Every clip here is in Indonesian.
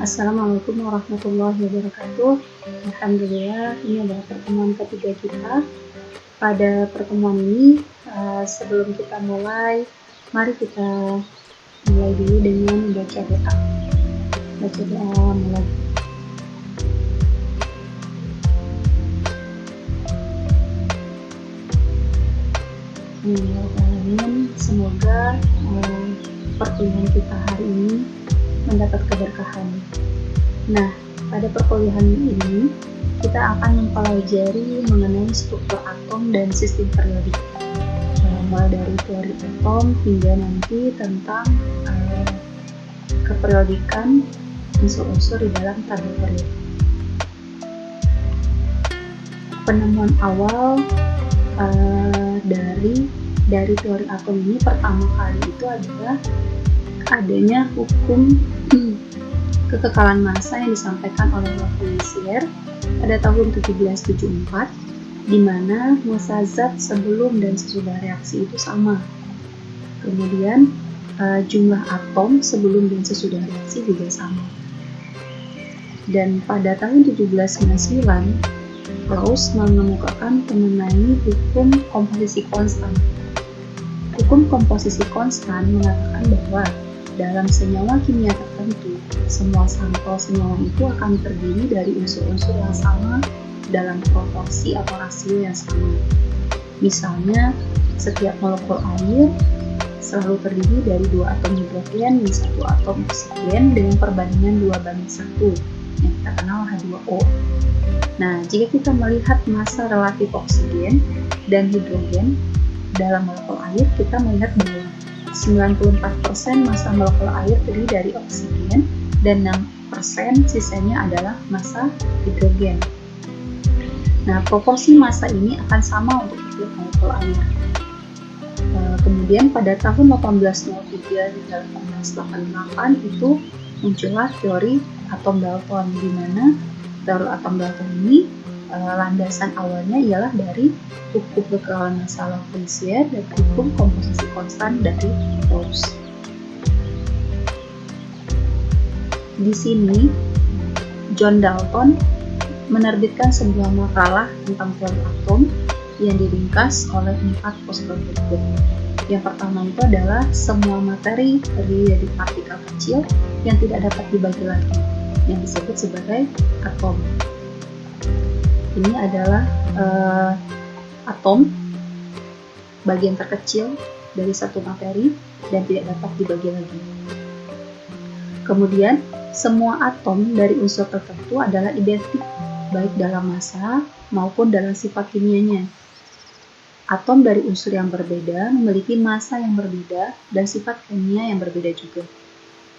Assalamualaikum warahmatullahi wabarakatuh. Alhamdulillah, ini adalah pertemuan ketiga kita. Pada pertemuan ini, sebelum kita mulai, mari kita mulai dulu dengan membaca doa. Baca doa mulai. Semoga perkuliahan kita hari ini mendapat keberkahan. Nah, pada perkuliahan ini kita akan mempelajari mengenai struktur atom dan sistem periodik, mulai dari teori atom hingga nanti tentang keperiodikan unsur-unsur di dalam tabel periodik. Penemuan awal dari teori atom ini pertama kali itu adalah adanya hukum kekekalan massa yang disampaikan oleh Lavoisier pada tahun 1774, di mana massa zat sebelum dan sesudah reaksi itu sama. Kemudian jumlah atom sebelum dan sesudah reaksi juga sama. Dan pada tahun 1799, Gauss mengemukakan mengenai hukum komposisi konstan. Hukum komposisi konstan mengatakan bahwa dalam senyawa kimia tertentu, semua sampel senyawa itu akan terdiri dari unsur-unsur yang sama dalam proporsi atau rasio yang sama. Misalnya, setiap molekul air selalu terdiri dari 2 atom hidrogen dan 1 atom oksigen dengan perbandingan 2:1, yang kita kenal H2O. Nah, jika kita melihat massa relatif oksigen dan hidrogen dalam molekul air, kita melihat bahwa 94% massa molekul air terdiri dari oksigen dan 6% sisanya adalah massa hidrogen. Nah, proporsi massa ini akan sama untuk setiap molekul air. Kemudian pada tahun 1803 hingga 1888 itu muncullah teori atom Dalton, di mana teori atom Dalton ini landasan awalnya ialah dari hukum kekekalan massa Lavoisier dan hukum komposisi konstan dari Gauss. Di sini, John Dalton menerbitkan sebuah makalah tentang teori atom yang diringkas oleh 4 postulat berikut. Yang pertama itu adalah semua materi terdiri dari partikel kecil yang tidak dapat dibagi lagi, yang disebut sebagai atom. Ini adalah atom, bagian terkecil dari satu materi dan tidak dapat dibagi lagi. Kemudian, semua atom dari unsur tertentu adalah identik, baik dalam massa maupun dalam sifat kimianya. Atom dari unsur yang berbeda memiliki massa yang berbeda dan sifat kimia yang berbeda juga.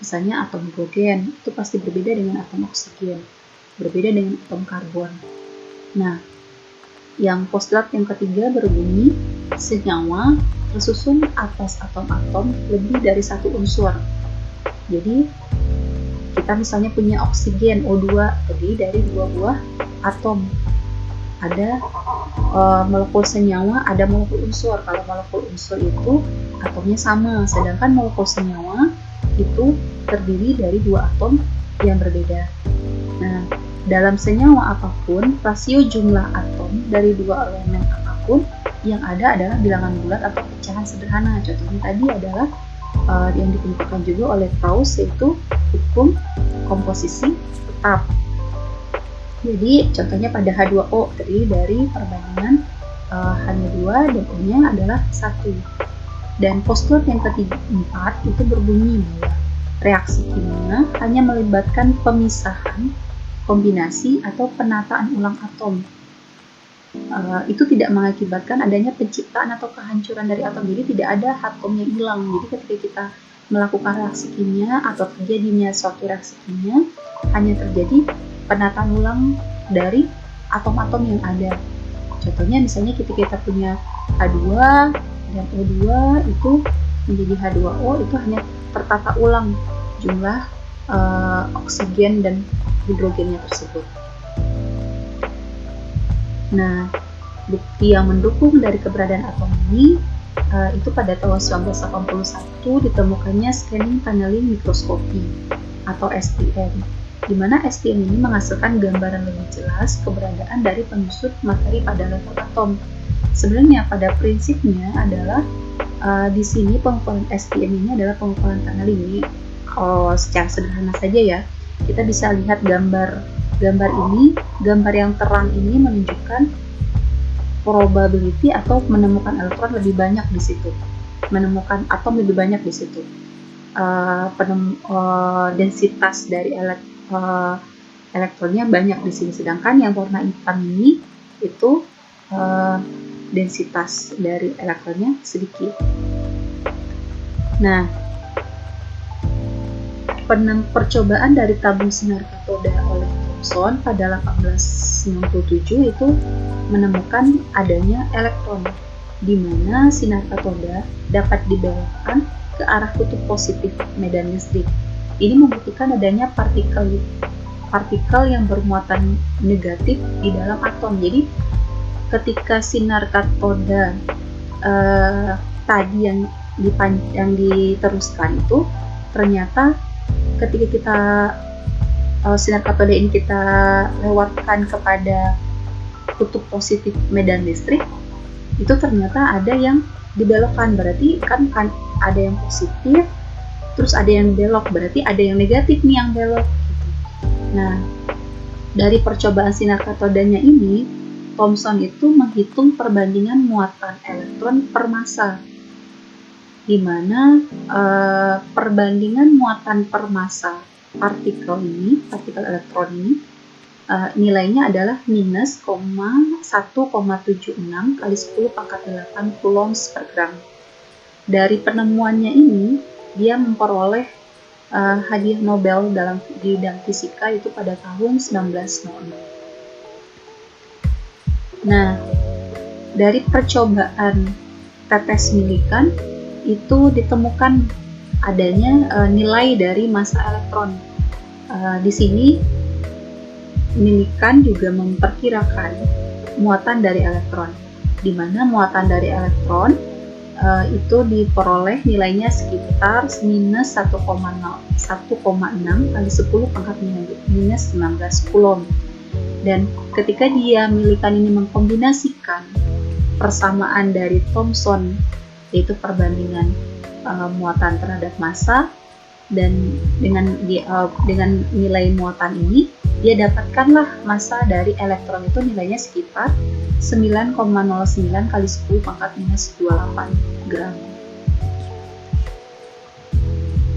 Misalnya atom hidrogen itu pasti berbeda dengan atom oksigen, berbeda dengan atom karbon. Nah, yang postulat yang ketiga berbunyi, senyawa tersusun atas atom-atom lebih dari satu unsur. Jadi, kita misalnya punya oksigen O2 terdiri dari 2 buah atom. Ada molekul senyawa, ada molekul unsur. Kalau molekul unsur itu atomnya sama, sedangkan molekul senyawa itu terdiri dari 2 atom yang berbeda. Nah, dalam senyawa apapun, rasio jumlah atom dari 2 elemen apapun yang ada adalah bilangan bulat atau pecahan sederhana. Contohnya tadi adalah yang ditentukan juga oleh Gauss, yaitu hukum komposisi tetap. Jadi, contohnya pada H2O terdiri dari perbandingan H2 dan O-nya adalah 1. Dan postulat yang keempat itu berbunyi bahwa reaksi kimia hanya melibatkan pemisahan, kombinasi, atau penataan ulang atom. Itu tidak mengakibatkan adanya penciptaan atau kehancuran dari atom. Jadi tidak ada atom yang hilang. Jadi ketika kita melakukan reaksi kimia atau terjadinya suatu reaksi kimia, hanya terjadi penataan ulang dari atom-atom yang ada. Contohnya misalnya ketika kita punya H2 dan O2 itu menjadi H2O, itu hanya tertata ulang jumlah oksigen dan hidrogennya tersebut. Nah, bukti yang mendukung dari keberadaan atom ini itu pada tahun 1981 ditemukannya scanning tunneling microscopy atau STM. di mana STM ini menghasilkan gambaran lebih jelas keberadaan dari penyusun materi pada level atom. Sebenarnya pada prinsipnya adalah di sini pengukuran STM ini adalah pengukuran tunnel ini. Secara sederhana saja ya, kita bisa lihat gambar ini, gambar yang terang ini menunjukkan probability atau menemukan elektron lebih banyak di situ, menemukan atom lebih banyak di situ. Densitas dari elektronnya banyak di sini, sedangkan yang warna hitam ini itu densitas dari elektronnya sedikit. Nah, percobaan dari tabung sinar katoda oleh Thomson pada 1897 itu menemukan adanya elektron, di mana sinar katoda dapat dibelokkan ke arah kutub positif medan listrik. Ini membuktikan adanya partikel yang bermuatan negatif di dalam atom. Jadi ketika sinar katoda tadi yang diteruskan itu, ternyata ketika kita sinar katoda ini kita lewatkan kepada kutub positif medan listrik, itu ternyata ada yang dibelokkan. Berarti kan ada yang positif, terus ada yang belok, berarti ada yang negatif nih yang belok gitu. Nah, dari percobaan sinar katodanya ini, Thomson itu menghitung perbandingan muatan elektron per massa, di mana perbandingan muatan per massa partikel elektron ini nilainya adalah minus 1,76 kali 10 pangkat 8 coulombs per gram. Dari penemuannya ini, dia memperoleh hadiah Nobel dalam bidang fisika itu pada tahun 1906. Nah, dari percobaan tetes milikan itu ditemukan adanya nilai dari massa elektron. Di sini milikan juga memperkirakan muatan dari elektron, di mana muatan dari elektron itu diperoleh nilainya sekitar minus 1,6 kali 10 pangkat minus 19 coulomb. Dan ketika dia milikan ini mengkombinasikan persamaan dari Thomson, yaitu perbandingan muatan terhadap massa, dan dengan nilai muatan ini dia dapatkanlah massa dari elektron itu nilainya sekitar 9,09 kali 10 pangkat minus 28 gram.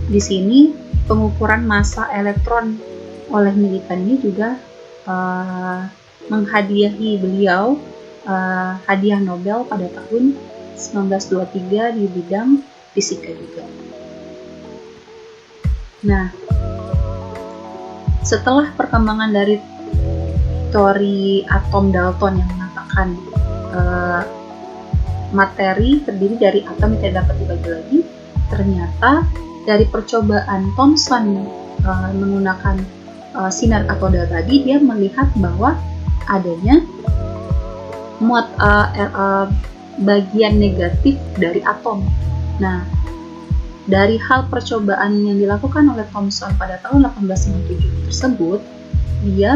Di sini pengukuran massa elektron oleh milikan ini juga menghadiahi beliau hadiah Nobel pada tahun 1923 di bidang fisika juga. Nah, setelah perkembangan dari teori atom Dalton yang mengatakan materi terdiri dari atom yang tidak dapat dibagi lagi, ternyata dari percobaan Thomson menggunakan sinar katoda tadi, dia melihat bahwa adanya bagian negatif dari atom. Nah, dari hal percobaan yang dilakukan oleh Thomson pada tahun 1897 tersebut, dia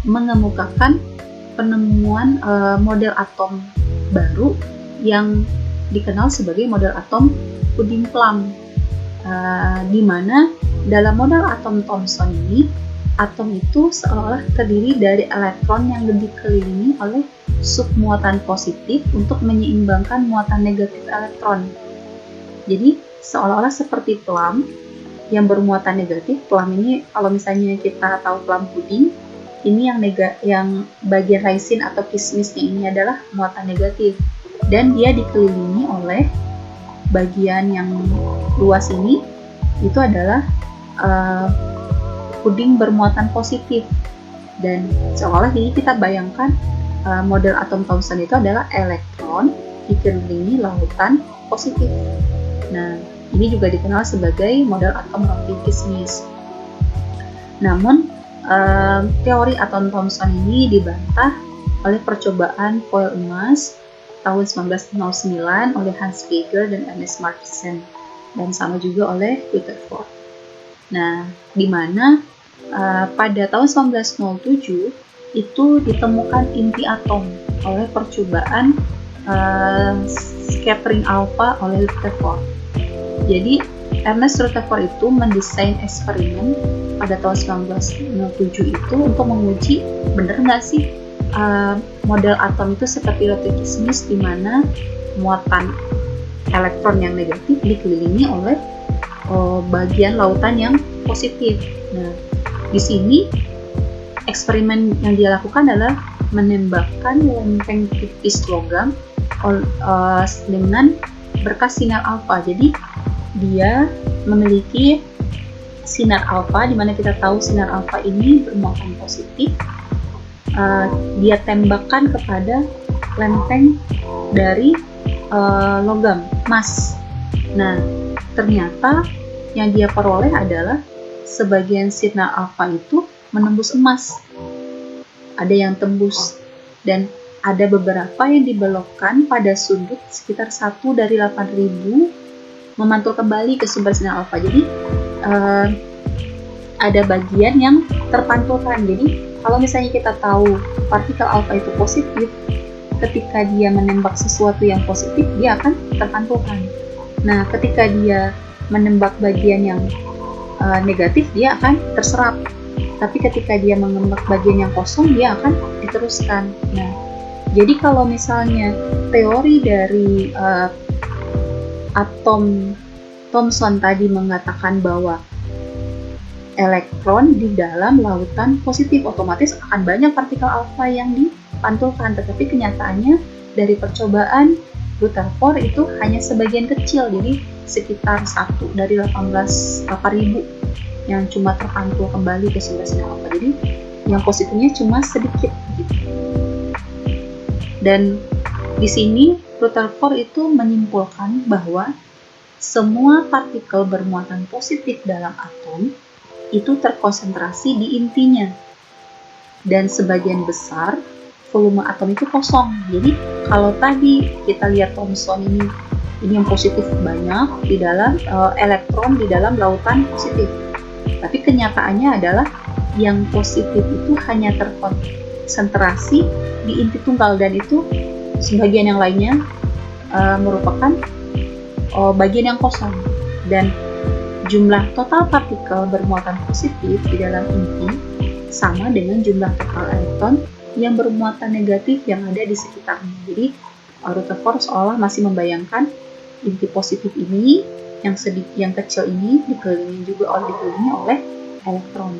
mengemukakan penemuan model atom baru yang dikenal sebagai model atom Pudding-Plum, di mana dalam model atom Thomson ini, atom itu seolah terdiri dari elektron yang dikelilingi oleh submuatan positif untuk menyeimbangkan muatan negatif elektron. Jadi seolah-olah seperti plum yang bermuatan negatif. Plum ini kalau misalnya kita tahu plum puding, ini yang bagian raisin atau kismisnya ini adalah muatan negatif, dan dia dikelilingi oleh bagian yang luas ini itu adalah puding bermuatan positif. Dan seolah ini kita bayangkan model atom Thomson itu adalah elektron dikelilingi lautan positif. Nah, ini juga dikenal sebagai model atom roti kismis. Namun, teori atom Thomson ini dibantah oleh percobaan foil emas tahun 1909 oleh Hans Geiger dan Ernest Marchisen, dan sama juga oleh Rutherford. Nah, di mana pada tahun 1907 itu ditemukan inti atom oleh percobaan scattering alpha oleh Rutherford. Jadi Ernest Rutherford itu mendesain eksperimen pada tahun 1907 itu untuk menguji benar nggak sih model atom itu seperti roti kismis, di mana muatan elektron yang negatif dikelilingi oleh bagian lautan yang positif. Nah, di sini eksperimen yang dia lakukan adalah menembakkan lempeng tipis logam dengan berkas sinar alfa. Jadi dia memiliki sinar alfa, di mana kita tahu sinar alfa ini bermuatan positif. Dia tembakkan kepada lempeng dari logam emas. Nah, ternyata yang dia peroleh adalah sebagian sinar alfa itu menembus emas. Ada yang tembus dan ada beberapa yang dibelokkan pada sudut sekitar 1 dari 8.000 memantul kembali ke sumber sinar alfa. Jadi ada bagian yang terpantulkan. Jadi kalau misalnya kita tahu partikel alfa itu positif, ketika dia menembak sesuatu yang positif, dia akan terpantulkan. Nah, ketika dia menembak bagian yang negatif, dia akan terserap. Tapi ketika dia menembak bagian yang kosong, dia akan diteruskan. Nah, jadi kalau misalnya teori dari atom Thomson tadi mengatakan bahwa elektron di dalam lautan positif, otomatis akan banyak partikel alfa yang dipantulkan. Tetapi kenyataannya dari percobaan Rutherford itu hanya sebagian kecil, jadi sekitar 1 dari 8.000 yang cuma terpantul kembali ke sumber sinar alfa. Jadi yang positifnya cuma sedikit gitu. Dan di sini Rutherford itu menyimpulkan bahwa semua partikel bermuatan positif dalam atom itu terkonsentrasi di intinya, dan sebagian besar volume atom itu kosong. Jadi kalau tadi kita lihat Thomson ini yang positif banyak di dalam elektron di dalam lautan positif, tapi kenyataannya adalah yang positif itu hanya terkonsentrasi di inti tunggal, dan itu sebagian yang lainnya merupakan bagian yang kosong. Dan jumlah total partikel bermuatan positif di dalam inti sama dengan jumlah total elektron yang bermuatan negatif yang ada di sekitarnya. Jadi Rutherford seolah masih membayangkan inti positif ini yang kecil ini dikelilingi oleh elektron.